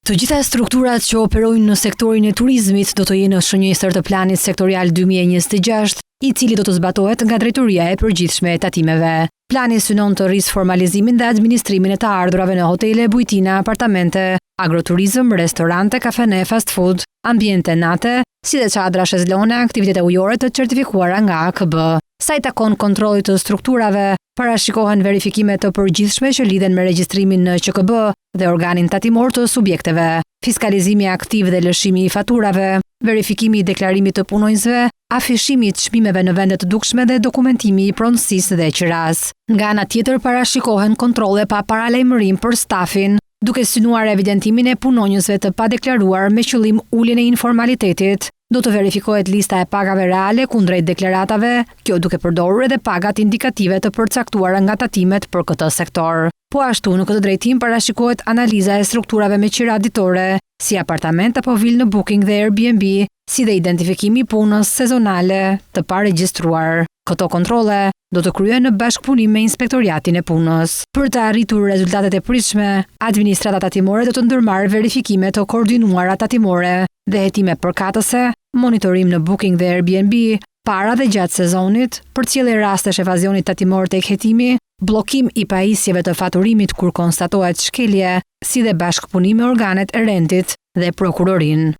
Të gjitha strukturat që operojnë në sektorin e turizmit do të jenë shënjestër të planit sektorial 2026, i cili do të zbatohet nga Drejtoria e Përgjithshme e Tatimeve. Plani synon të rrisë formalizimin dhe administrimin e të ardhurave në hotele, bujtina, apartamente, agroturizëm, restorante, kafene, fast food, ambiente nate, si dhe çadra, shezlone, aktivitete ujore të certifikuara nga AKB. Sa i takon kontrollit të strukturave, parashikohen verifikime të përgjithshme që lidhen me regjistrimin në QKB dhe organin tatimor të subjekteve, fiskalizimi aktiv dhe lëshimi i faturave, verifikimi i deklarimit të punonjësve, afishimi i çmimeve në vende të dukshme dhe dokumentimi i pronësisë dhe qiras. Nga ana tjetër parashikohen kontrolle pa paralajmërim për stafin, duke synuar evidentimin e punonjësve të padeklaruar me qëllim uljen e informalitetit. Do të verifikohet lista e pagave reale kundrejt deklaratave, kjo duke përdorur edhe pagat indikative të përcaktuara nga tatimet për këtë sektor. Po ashtu në këtë drejtim parashikohet analiza e strukturave me qira ditore, si apartament apo vilë në Booking dhe Airbnb, si dhe identifikimi i punës sezonale të paregjistruar. Këto kontrolle do të kryhen në bashkëpunim me Inspektoriatin e Punës. Për të arritur rezultatet e pritshme, administrata tatimore do të ndërmarrë verifikime të koordinuara tatimore dhe hetime përkatëse, monitorim në Booking dhe Airbnb, para dhe gjatë sezonit, përcjellje rastesh evazionit tatimor tek hetimi, bllokim i pajisjeve të faturimit kur konstatohet shkelje, si dhe bashkëpunim me organet e rendit dhe prokurorinë.